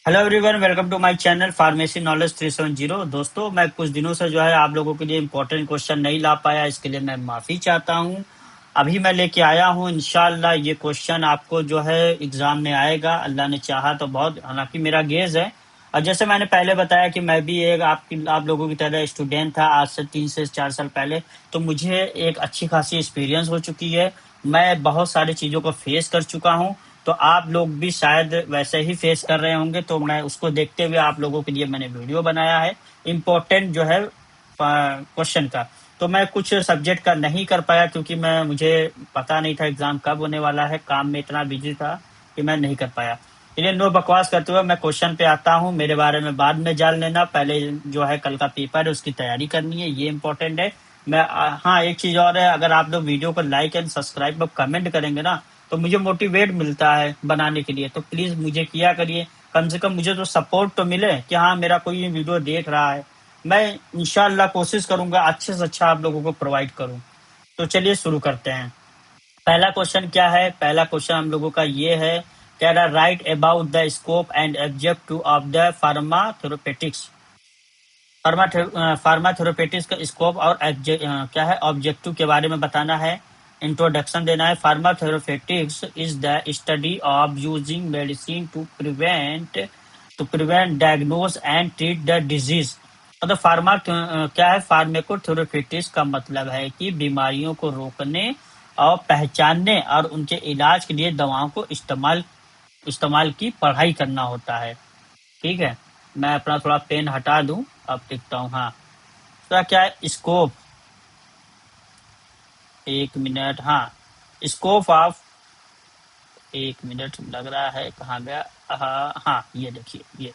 Hello everyone, welcome to my channel pharmacy knowledge 370। दोस्तों, मैं कुछ दिनों से जो है आप लोगों के लिए इम्पोर्टेंट क्वेश्चन नहीं ला पाया, इसके लिए मैं माफ़ी चाहता हूं। अभी मैं लेके आया हूं, इंशाल्लाह ये क्वेश्चन आपको जो है एग्जाम में आएगा, अल्लाह ने चाहा तो। बहुत हालांकि मेरा गेज है, और जैसे मैंने पहले बताया कि मैं भी एक आप लोगों की तरह स्टूडेंट था आज से 3 से 4 साल पहले। तो मुझे एक अच्छी खासी एक्सपीरियंस हो चुकी है। मैं बहुत सारी चीज़ों को फेस कर चुका हूँ। तो आप लोग भी शायद वैसे ही फेस कर रहे होंगे, तो मैं उसको देखते हुए आप लोगों के लिए मैंने वीडियो बनाया है, इम्पोर्टेंट जो है क्वेश्चन का। तो मैं कुछ सब्जेक्ट का नहीं कर पाया क्योंकि मैं मुझे पता नहीं था एग्जाम कब होने वाला है, काम में इतना बिजी था कि मैं नहीं कर पाया। चलिए, नो बकवास करते हुए मैं क्वेश्चन पे आता हूँ। मेरे बारे में बाद में जान लेना, पहले जो है कल का पेपर है उसकी तैयारी करनी है, ये इंपॉर्टेंट है। हाँ, एक चीज और है, अगर आप लोग वीडियो को लाइक एंड सब्सक्राइब और कमेंट करेंगे ना, तो मुझे मोटिवेट मिलता है बनाने के लिए। तो प्लीज मुझे किया करिए, कम से कम मुझे तो सपोर्ट तो मिले कि हाँ, मेरा कोई वीडियो देख रहा है। मैं इंशाल्लाह कोशिश करूंगा अच्छे से अच्छा आप लोगों को प्रोवाइड करूं। तो चलिए शुरू करते हैं। पहला क्वेश्चन क्या है? पहला क्वेश्चन हम लोगों का ये है, कह रहा write about the scope and objective of the pharmatherapeutics. Pharmatherapeutics का स्कोप और क्या है, ऑब्जेक्टिव के बारे में बताना है। इंट्रोडक्शन देना है। Pharmatherapeutics is the study of using medicine to prevent diagnose and treat the disease. मतलब क्या है, फार्माकोथेरेपेटिक्स का मतलब है कि बीमारियों को रोकने और पहचानने और उनके इलाज के लिए दवाओं को इस्तेमाल इस्तेमाल की पढ़ाई करना होता है। ठीक है, मैं अपना थोड़ा पेन हटा दूं, अब लिखता हूँ। हाँ, तो क्या है स्कोप, एक मिनट। हाँ, स्कोप ऑफ, एक मिनट लग रहा है, कहाँ गया? हाँ, ये देखिए, ये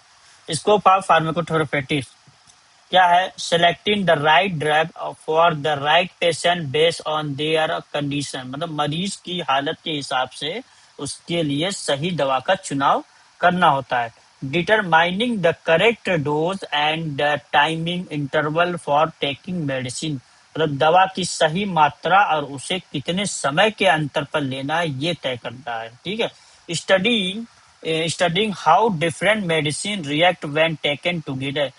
स्कोप ऑफ फार्माकोथेरेपेटिक्स क्या है, selecting the right drug for the right patient based on there condition. मतलब मरीज की हालत के हिसाब से उसके लिए सही दवा का चुनाव करना होता है। Determining the correct dose and the timing interval for taking medicine. मतलब दवा की सही मात्रा और उसे कितने समय के अंतर पर लेना है, ये तय करता है। ठीक है। Study studying how different medicine react when taken together.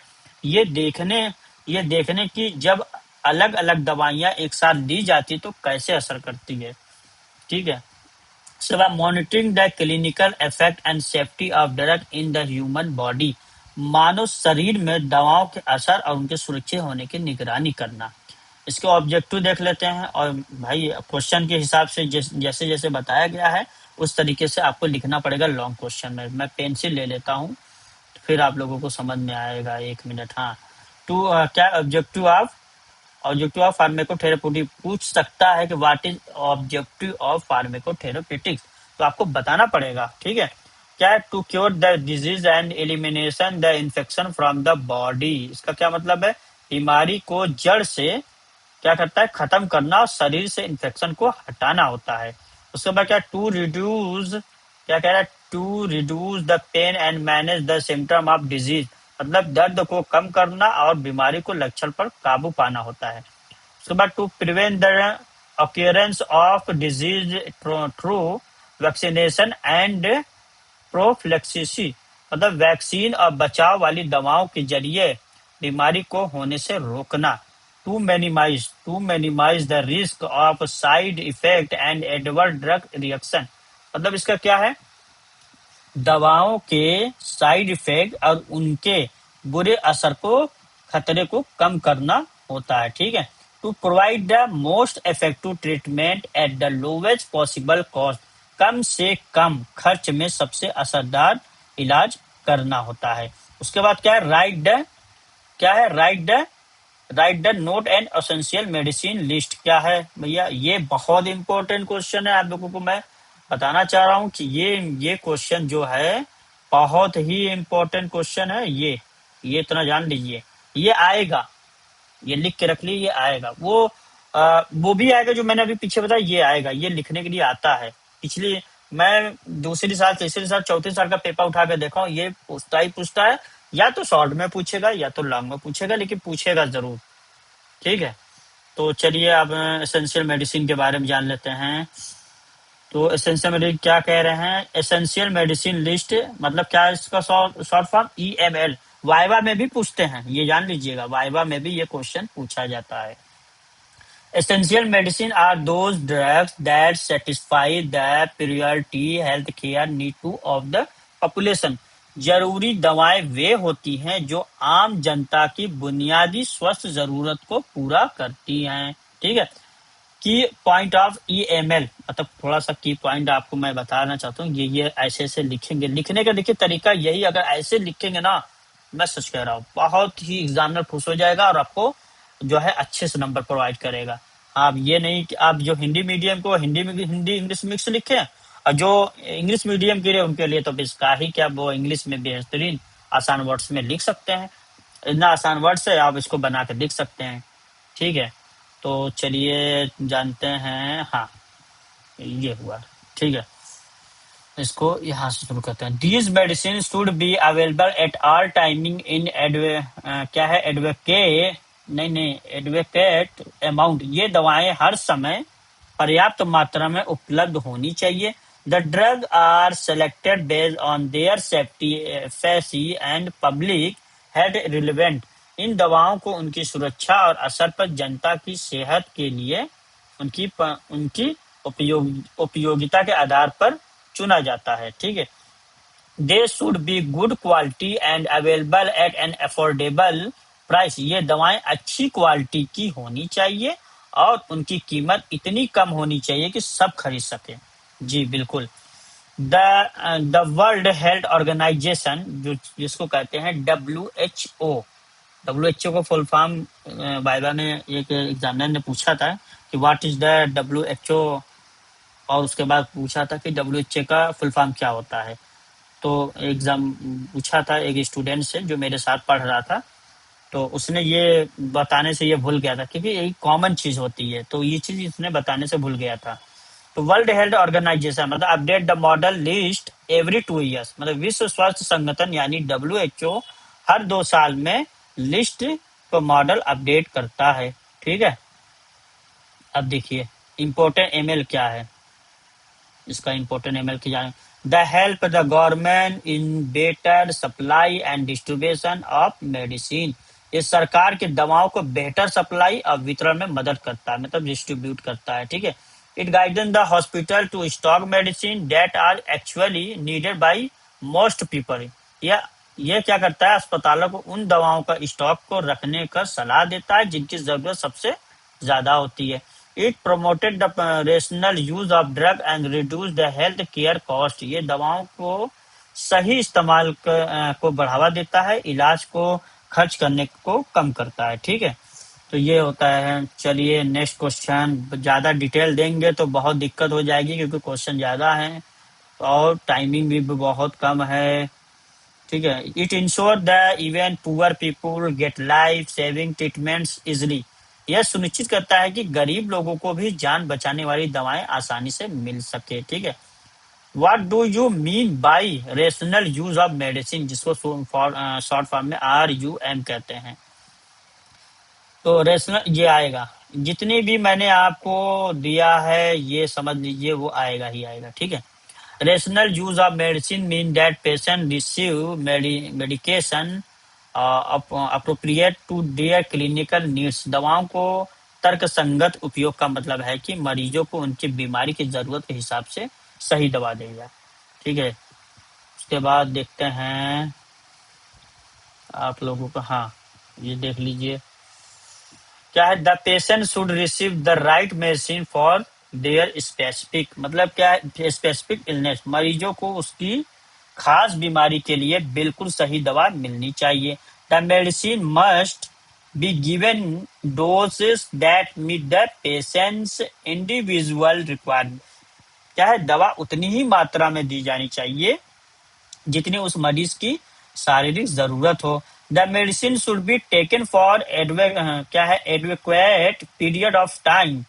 ये देखने ये देखने की जब अलग अलग दवाइयां एक साथ दी जाती तो कैसे असर करती है। ठीक है। उसके बाद monitoring the clinical effect and safety of drug in the human body. मानव शरीर में दवाओं के असर और उनके सुरक्षित होने की निगरानी करना। इसके ऑब्जेक्टिव देख लेते हैं। और भाई, क्वेश्चन के हिसाब से जैसे जैसे बताया गया है उस तरीके से आपको लिखना पड़ेगा लॉन्ग क्वेश्चन में। मैं पेंसिल ले लेता हूँ, फिर आप लोगों को समझ में आएगा। एक मिनट। हाँ, क्या ऑब्जेक्टिव ऑफ फार्मेकोथेरेपेटिक पूछ सकता है कि what is objective of pharmacotherapeutics, तो आपको बताना पड़ेगा। ठीक है। क्या है, to cure the disease and elimination the infection from the body. इसका क्या मतलब है? बीमारी को जड़ से क्या करता है, खत्म करना, और शरीर से इन्फेक्शन को हटाना होता है। उसके बाद क्या, टू रिड्यूस, क्या कह रहा है, to reduce the pain and manage the symptom of disease. मतलब दर्द को कम करना और बीमारी को लक्षण पर काबू पाना होता है। उसके बाद to prevent the occurrence of disease through vaccination and prophylaxis. मतलब वैक्सीन और बचाव वाली दवाओं के जरिए बीमारी को होने से रोकना। To minimise the risk of side effect and adverse drug reaction. मतलब इसका क्या है, दवाओं के साइड इफेक्ट और उनके बुरे असर को, खतरे को कम करना होता है। ठीक है। To provide the most effective treatment at the lowest possible cost. कम से कम खर्च में सबसे असरदार इलाज करना होता है। उसके बाद क्या है, right the note and essential medicine list. क्या है भैया, ये बहुत इंपॉर्टेंट क्वेश्चन है। आप लोगों को मैं बताना चाह रहा हूँ कि ये क्वेश्चन जो है बहुत ही इंपॉर्टेंट क्वेश्चन है। ये इतना जान लीजिए, ये आएगा, ये लिख के रख लीजिए, ये आएगा। वो भी आएगा जो मैंने अभी पीछे बताया, ये आएगा, ये लिखने के लिए आता है। पिछली मैं दूसरी साल, तीसरी साल, चौथी साल का पेपर उठा के देखा हूँ, ये पूछता है। या तो शॉर्ट में पूछेगा या तो लॉन्ग में पूछेगा, लेकिन पूछेगा जरूर। ठीक है। तो चलिए अब एसेंशियल मेडिसिन के बारे में जान लेते हैं। तो एसेंशियल मेडिसिन क्या कह रहे हैं, एसेंशियल मेडिसिन लिस्ट मतलब क्या है इसका शॉर्ट फॉर्म, EML। वाइवा में भी पूछते हैं, ये जान लीजिएगा, वाइवा में भी ये क्वेश्चन पूछा जाता है। Essential medicine are those drugs that satisfy the priority health care need to of the population। जरूरी दवाएं वे होती हैं जो आम जनता की बुनियादी स्वास्थ्य जरूरत को पूरा करती हैं। ठीक है। की पॉइंट ऑफ EML मतलब थोड़ा सा की पॉइंट आपको मैं बताना चाहता हूँ, ये ऐसे ऐसे लिखेंगे। लिखने का देखिए तरीका यही, अगर ऐसे लिखेंगे ना, मैं सच कह रहा हूँ, बहुत ही एग्जामिनर खुश हो जाएगा और आपको जो है अच्छे से नंबर प्रोवाइड करेगा। आप ये नहीं कि आप जो हिंदी मीडियम को हिंदी में हिंदी इंग्लिश मिक्स लिखे, और जो इंग्लिश मीडियम के लिए उनके लिए तो इसका ही क्या, वो इंग्लिश में बेहतरीन आसान वर्ड्स में लिख सकते हैं। इतना आसान वर्ड्स है, आप इसको बना के लिख सकते हैं। ठीक है। तो चलिए जानते हैं, हाँ ये हुआ। ठीक है, इसको यहाँ से शुरू करते हैं। These medicine should be available at all timing इन क्या है, एडवोकेट अमाउंट। ये दवाएं हर समय पर्याप्त मात्रा में उपलब्ध होनी चाहिए। The drug are selected based on their safety efficiency and public health relevant. इन दवाओं को उनकी सुरक्षा और असर पर जनता की सेहत के लिए उनकी उपयोगिता के आधार पर चुना जाता है। ठीक है। They should be good quality and available at an affordable price. ये दवाएं अच्छी क्वालिटी की होनी चाहिए और उनकी कीमत इतनी कम होनी चाहिए कि सब खरीद सके। जी बिल्कुल। द वर्ल्ड हेल्थ ऑर्गेनाइजेशन, जो जिसको कहते हैं WHO, WHO को फुल फॉर्म वाइवा में एक एग्जामिनर ने पूछा था कि व्हाट इज द WHO, और उसके बाद पूछा था कि WHO का फुल फॉर्म क्या होता है। तो एग्जाम पूछा था एक स्टूडेंट से जो मेरे साथ पढ़ रहा था, तो उसने ये बताने से ये भूल गया था, क्योंकि यही कॉमन चीज होती है, तो ये चीज इसने बताने से भूल गया था। तो वर्ल्ड हेल्थ ऑर्गेनाइजेशन मतलब update the model list every 2 years, मतलब विश्व स्वास्थ्य संगठन यानी WHO हर 2 साल में लिस्ट को मॉडल अपडेट करता है। ठीक है। अब देखिए इम्पोर्टेंट एमएल क्या है, इसका इम्पोर्टेंट एमएल की जाए। The help the government in better supply and distribution of medicine. ये सरकार की दवाओं को बेहतर सप्लाई और वितरण में मदद करता है, मतलब डिस्ट्रीब्यूट करता है। ठीक है। It guidance the hospital to stock medicine that are actually needed by most people. या ये क्या करता है, अस्पतालों को उन दवाओं का स्टॉक को रखने का सलाह देता है जिनकी जरूरत सबसे ज्यादा होती है। It promoted the rational use of drug and reduce the health care cost. ये दवाओं को सही इस्तेमाल को बढ़ावा देता है, इलाज को खर्च करने को कम करता है। ठीक है। तो ये होता है। चलिए नेक्स्ट क्वेश्चन, ज्यादा डिटेल देंगे तो बहुत दिक्कत हो जाएगी क्योंकि क्वेश्चन ज्यादा है और टाइमिंग भी बहुत कम है। ठीक है। It ensure the even poor people get life saving treatments easily. यह सुनिश्चित करता है कि गरीब लोगों को भी जान बचाने वाली दवाएं आसानी से मिल सके। ठीक है। What do you mean by rational use of medicine, जिसको शॉर्ट फॉर्म में RUM कहते हैं। तो रेशनल ये आएगा, जितनी भी मैंने आपको दिया है ये समझ लीजिए वो आएगा ही आएगा। ठीक है। Rational use of medicine mean that patient receive medication appropriate to their clinical needs। दवाओं को तर्कसंगत उपयोग का मतलब है कि मरीजों को उनकी बीमारी की जरूरत के हिसाब से सही दवा देगा। ठीक है। उसके बाद देखते हैं आप लोगों का, हाँ ये देख लीजिए क्या है। The patient should receive the right medicine for their specific, मतलब क्या है, स्पेसिफिक इलनेस। मरीजों को उसकी खास बीमारी के लिए बिल्कुल सही दवा मिलनी चाहिए। The medicine must be given doses that meet the patients individual requirement. क्या है, दवा उतनी ही मात्रा में दी जानी चाहिए जितनी उस मरीज की शारीरिक जरूरत हो। The medicine should be taken for क्या है, एडवेक्वेट पीरियड ऑफ टाइम।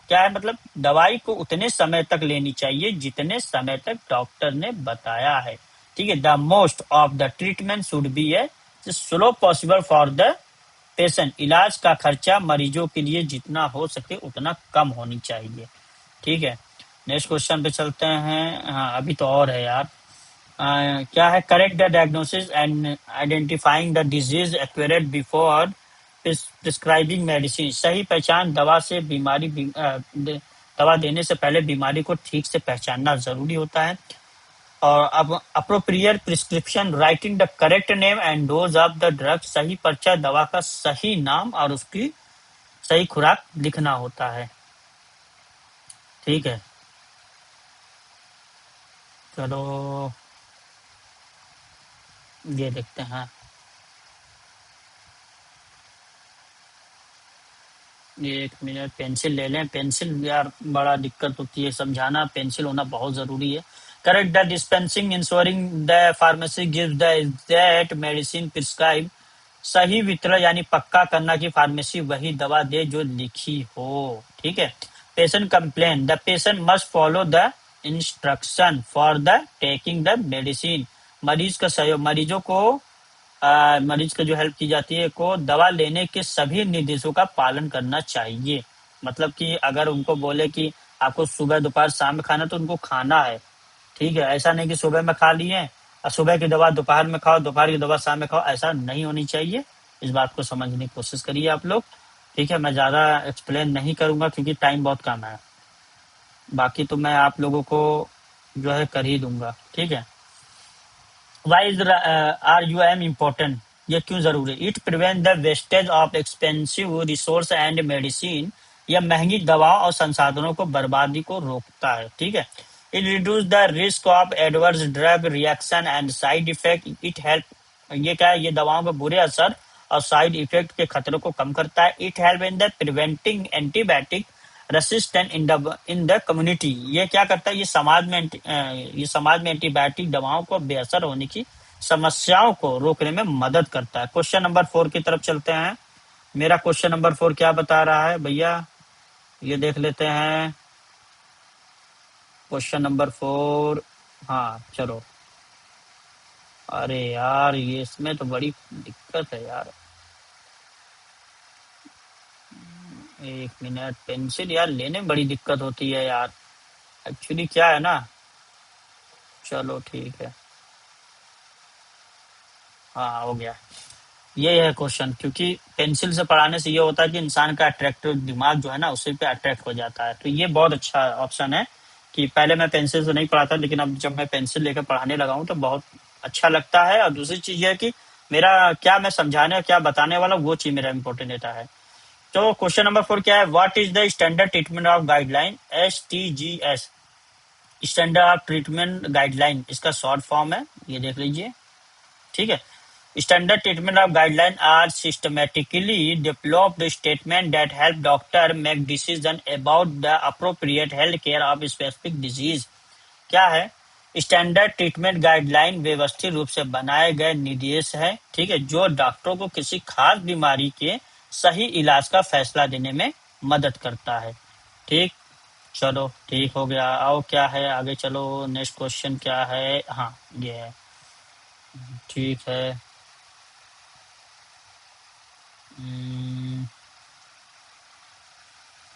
क्या है, मतलब दवाई को उतने समय तक लेनी चाहिए जितने समय तक डॉक्टर ने बताया है। ठीक है। The most of the treatment should be a slow possible for the patient. इलाज का खर्चा मरीजों के लिए जितना हो सके उतना कम होनी चाहिए। ठीक है। नेक्स्ट क्वेश्चन पे चलते हैं। हाँ, अभी तो और है यार। क्या है? Correct the diagnosis and identifying the disease accurate before prescribing medicine. सही पहचान दवा से दवा देने से पहले बीमारी को ठीक से पहचानना जरूरी होता है। और अब appropriate prescription, writing the correct name and dose of the drug. सही पर्चा दवा का सही नाम और उसकी सही खुराक लिखना होता है। ठीक है, चलो ये देखते हैं। 1 मिनट, पेंसिल ले लें। पेंसिल यार बड़ा दिक्कत होती है समझाना, पेंसिल होना बहुत जरूरी है। Correct the dispensing ensuring the pharmacy gives the exact medicine prescribe. सही वितरण यानी पक्का करना कि फार्मेसी वही दवा दे जो लिखी हो। ठीक है। Patient complain, the patient must follow the instruction for the taking the medicine. मरीज का सहयोग, मरीज का जो हेल्प की जाती है को दवा लेने के सभी निर्देशों का पालन करना चाहिए। मतलब कि अगर उनको बोले कि आपको सुबह दोपहर शाम में खाना तो उनको खाना है। ठीक है, ऐसा नहीं कि सुबह में खा लिए और सुबह की दवा दोपहर में खाओ, दोपहर की दवा शाम में खाओ, ऐसा नहीं होनी चाहिए। इस बात को समझने की कोशिश करिए आप लोग। ठीक है, मैं ज्यादा एक्सप्लेन नहीं करूंगा क्योंकि टाइम बहुत कम है। बाकी तो मैं आप लोगों को जो है कर ही दूंगा। ठीक है। Why is R U M important? ये क्यों जरूरी? It prevent the wastage of expensive resource and medicine. यह महंगी दवाओं और संसाधनों को बर्बादी को रोकता है। ठीक है। It reduce the risk of adverse drug reaction and side effect. It help, ये क्या है? ये दवाओं के बुरे असर और साइड इफेक्ट के खतरों को कम करता है। It help in the preventing antibiotic resistant in the community. ये क्या करता है? ये समाज में एंटीबायोटिक दवाओं को बेअसर होने की समस्याओं को रोकने में मदद करता है। क्वेश्चन नंबर 4 की तरफ चलते हैं। मेरा क्वेश्चन नंबर 4 क्या बता रहा है भैया, ये देख लेते हैं। क्वेश्चन नंबर 4, हाँ चलो। अरे यार, ये इसमें तो बड़ी दिक्कत है यार। 1 मिनट, पेंसिल यार लेने में बड़ी दिक्कत होती है यार। एक्चुअली क्या है ना, चलो ठीक है। हाँ, हो गया। ये है क्वेश्चन, क्योंकि पेंसिल से पढ़ाने से ये होता है कि इंसान का अट्रैक्टिव दिमाग जो है ना उसी पे अट्रैक्ट हो जाता है। तो ये बहुत अच्छा ऑप्शन है कि पहले मैं पेंसिल से नहीं पढ़ाता, लेकिन अब जब मैं पेंसिल लेकर पढ़ाने लगा हूँ तो बहुत अच्छा लगता है। और दूसरी चीज ये है कि मेरा क्या मैं समझाने और क्या बताने वाला वो चीज मेरा इंपॉर्टेंट रहता है। तो क्वेश्चन नंबर 4 क्या है? What is the standard treatment of guideline? STGS, standard of treatment guideline, इसका शॉर्ट फॉर्म है, ये देख लीजिए। ठीक है। Standard treatment of guidelines are systematically developed statements that help doctor make decisions about the appropriate health care of specific disease। क्या है? Standard treatment guideline व्यवस्थित रूप से बनाए गए निर्देश है। ठीक है, जो डॉक्टरों को किसी खास बीमारी के सही इलाज का फैसला देने में मदद करता है। ठीक, चलो ठीक हो गया। आओ क्या है आगे, चलो नेक्स्ट क्वेश्चन क्या है। हाँ, ये है। ठीक है। हम्म,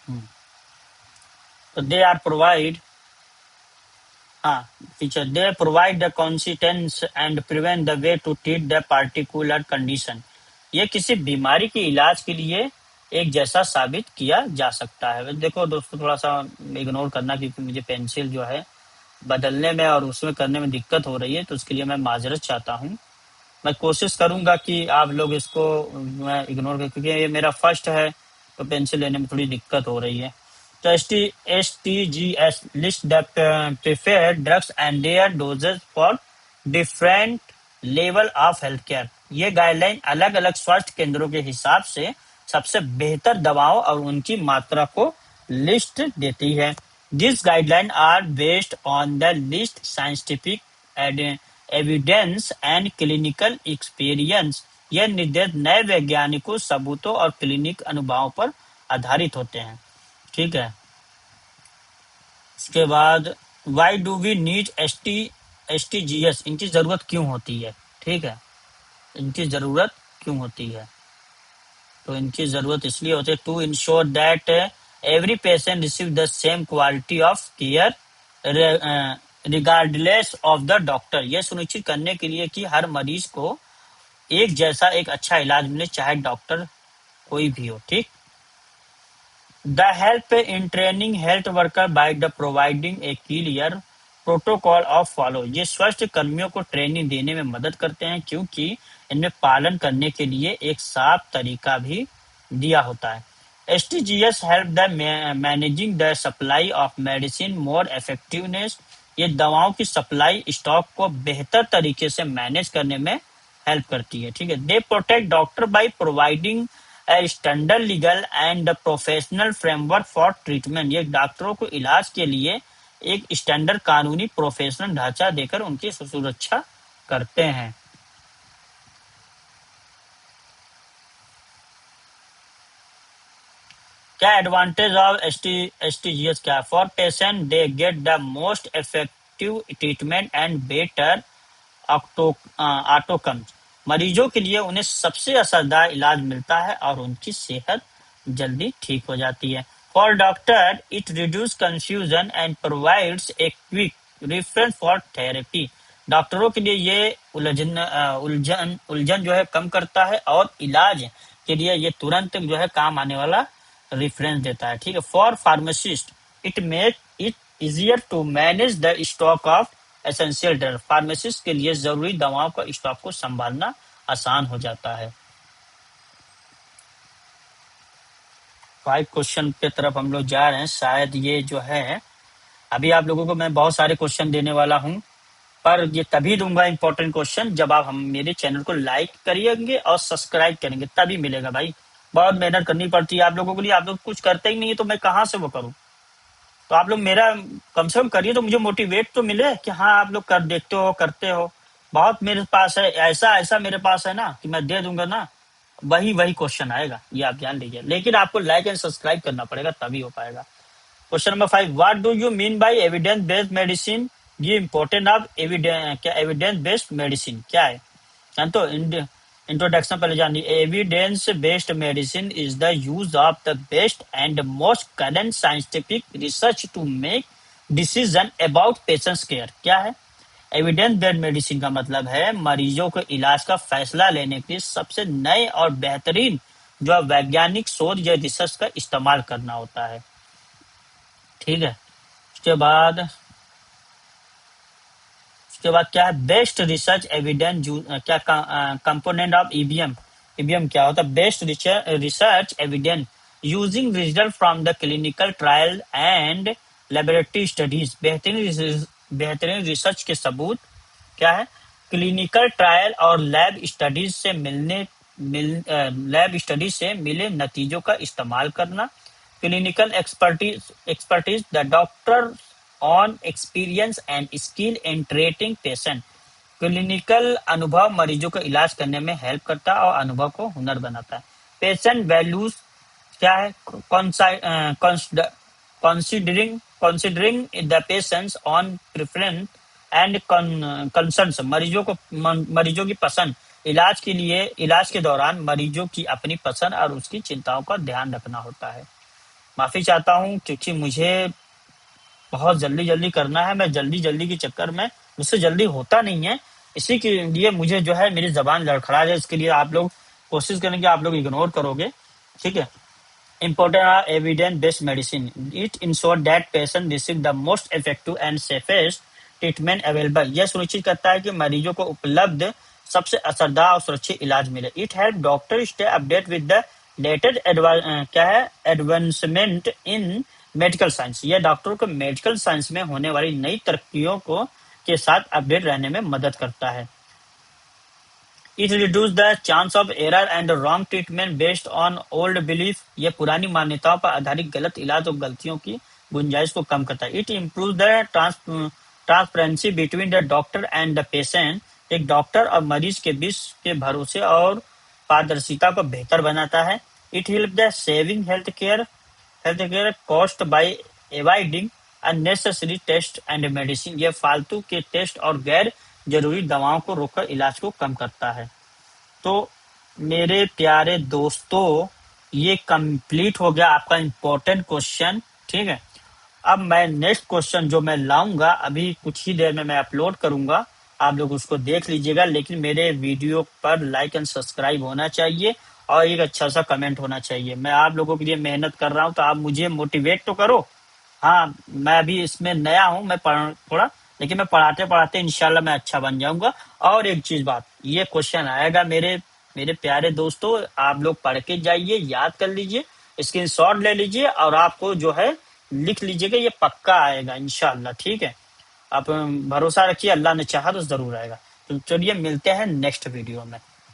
हम्म, तो दे आर प्रोवाइड, हाँ teacher, they provide the consistence and prevent the way to treat the particular condition. ये किसी बीमारी के इलाज के लिए एक जैसा साबित किया जा सकता है। देखो दोस्तों, थोड़ा सा इग्नोर करना क्योंकि मुझे पेंसिल जो है बदलने में और उसमें करने में दिक्कत हो रही है, तो उसके लिए मैं माजरत चाहता हूँ। मैं कोशिश करूंगा कि आप लोग इसको मैं इग्नोर कर, क्योंकि ये मेरा फर्स्ट है तो पेंसिल लेने में थोड़ी दिक्कत हो रही है। तो STGS list the preferred drugs and their dosages for different level of health care. ये गाइडलाइन अलग अलग स्वास्थ्य केंद्रों के हिसाब से सबसे बेहतर दवाओं और उनकी मात्रा को लिस्ट देती है। This guideline are based on the list scientific evidence and clinical experience. यह निर्देश नए वैज्ञानिकों सबूतों और क्लिनिक अनुभवों पर आधारित होते हैं। ठीक है। उसके बाद why do we need STGS, इनकी जरूरत क्यों होती है? ठीक है, इनकी जरूरत क्यों होती है? तो इनकी जरूरत इसलिए होती है to ensure that every patient receive the same quality of care regardless of the doctor. यह सुनिश्चित करने के लिए कि हर मरीज को एक जैसा एक अच्छा इलाज मिले, चाहे डॉक्टर कोई भी हो। ठीक। The help in training health worker by the providing a clear protocol of follow। ये स्वास्थ्य कर्मियों को ट्रेनिंग देने में मदद करते हैं क्योंकि इनमें पालन करने के लिए एक साफ तरीका भी दिया होता है। STGS help the managing the supply of medicine more effectiveness। ये दवाओं की सप्लाई स्टॉक को बेहतर तरीके से मैनेज करने में हेल्प करती है। ठीक है। They protect doctor by providing standard legal and professional framework for treatment. ये डॉक्टरों को इलाज के लिए एक स्टैंडर्ड कानूनी प्रोफेशनल ढांचा देकर उनकी सुरक्षा करते हैं। क्या एडवांटेज ऑफ एसटीजीएस क्या? For patient they get the most effective treatment and better outcomes. मरीजों के लिए उन्हें सबसे असरदार इलाज मिलता है और उनकी सेहत जल्दी ठीक हो जाती है। For doctor it reduce confusion and provides a quick reference for therapy. डॉक्टरों के लिए ये उलझन जो है कम करता है और इलाज के लिए ये तुरंत जो है काम आने वाला रेफरेंस देता है। ठीक है। For pharmacist it make it easier to manage the stock of essential drug. Pharmacist के लिए जरूरी दवाओं का स्टॉक को संभालना आसान हो जाता है। 5 क्वेश्चन के तरफ हम लोग जा रहे हैं। शायद ये जो है अभी आप लोगों को मैं बहुत सारे क्वेश्चन देने वाला हूं, पर ये तभी दूंगा इंपॉर्टेंट क्वेश्चन जब आप हम मेरे चैनल को लाइक करिएंगे और सब्सक्राइब करेंगे, तभी मिलेगा भाई। बहुत मेहनत करनी पड़ती है आप लोगों के लिए, आप लोग कुछ करते ही नहीं है तो मैं कहाँ से वो करूँ। तो आप लोग मेरा कम से कम करिए तो मुझे मोटिवेट तो मिले कि हाँ आप लोग कर देखते हो करते हो। बहुत मेरे पास है, ऐसा ऐसा मेरे पास है ना कि मैं दे दूंगा ना, वही वही क्वेश्चन आएगा, ये आप जान लीजिए। लेकिन आपको लाइक एंड सब्सक्राइब करना पड़ेगा तभी हो पाएगा। Question number 5, what do you mean by evidence based medicine? ये इंपॉर्टेंट ऑफ एविडेंस, क्या एविडेंस बेस्ड मेडिसिन क्या है? तो इंट्रोडक्शन पहले जानिए। Evidence based medicine is the use of the best and most current scientific research to make decision about patients care. क्या है evidence based medicine? का मतलब है मरीजों को इलाज का फैसला लेने के लिए सबसे नए और बेहतरीन जो वैज्ञानिक शोध या रिसर्च का इस्तेमाल करना होता है। ठीक है। उसके बाद क्या है? बेस्ट रिसर्च एविडेंस क्या कंपोनेंट ऑफ ईबीएम? ईबीएम क्या होता है? Best research evidence using result from the clinical trial and laboratory studies. बेहतरीन रिसर्च के सबूत क्या है? क्लिनिकल ट्रायल और लैब स्टडीज से मिले नतीजों का इस्तेमाल करना। Clinical expertise the doctor on experience and skill in treating patient. Clinical अनुभव मरीजों को इलाज करने में हेल्प करता है और अनुभव को हुनर बनाता है। पेशेंट वैल्यूज क्या है? Considering the patients on preference and concerns. मरीजों की पसंद। इलाज के दौरान मरीजों की अपनी पसंद और उसकी चिंताओं का ध्यान रखना होता है। माफी चाहता हूँ क्योंकि मुझे बहुत जल्दी करना है, मैं जल्दी के चक्कर में मुझसे जल्दी होता नहीं है, इसी के लिए मुझे जो है मेरी जबान लड़खड़ा जाए। इसके लिए आप लोग कोशिश करेंगे, आप लोग इग्नोर करोगे। ठीक है। Important are evidence-based medicine. It ensures that patient receive the most effective and safest treatment available. यह सुनिश्चित करता है कि मरीजों को उपलब्ध सबसे असरदार और सुरक्षित इलाज मिले। It help doctor stay update with the latest advancement in medical science. यह डॉक्टरों को मेडिकल साइंस में होने वाली नई तरक्कियों को के साथ अपडेट रहने में मदद करता है। It reduces the chance of error and wrong treatment based on old belief. यह पुरानी मान्यताओं पर आधारित गलत इलाज और गलतियों की गुंजाइश को कम करता है। It improves the transparency between the doctor and the patient. एक डॉक्टर और मरीज के बीच के भरोसे और पारदर्शिता को बेहतर बनाता है। It helps the saving healthcare cost by avoiding unnecessary test and medicine. यह फालतू के टेस्ट और गैर जरूरी दवाओं को रोककर इलाज को कम करता है। तो मेरे प्यारे दोस्तों, ये कंप्लीट हो गया आपका इम्पोर्टेंट क्वेश्चन। ठीक है, अब मैं नेक्स्ट क्वेश्चन जो मैं लाऊंगा अभी कुछ ही देर में मैं अपलोड करूंगा, आप लोग उसको देख लीजिएगा। लेकिन मेरे वीडियो पर लाइक एंड सब्सक्राइब होना चाहिए और एक अच्छा सा कमेंट होना चाहिए। मैं आप लोगों के लिए मेहनत कर रहा हूँ तो आप मुझे मोटिवेट तो करो। हाँ, मैं अभी इसमें नया हूँ, मैं पढ़ थोड़ा, लेकिन मैं पढ़ाते पढ़ाते इंशाल्लाह मैं अच्छा बन जाऊंगा। और एक चीज बात, ये क्वेश्चन आएगा मेरे मेरे प्यारे दोस्तों, आप लोग पढ़ के जाइए, याद कर लीजिए, स्क्रीनशॉट ले लीजिए और आपको जो है लिख लीजिएगा, ये पक्का आएगा इंशाल्लाह। ठीक है, आप भरोसा रखिए, अल्लाह ने चाहा तो जरूर आएगा। तो चलिए मिलते हैं नेक्स्ट वीडियो में।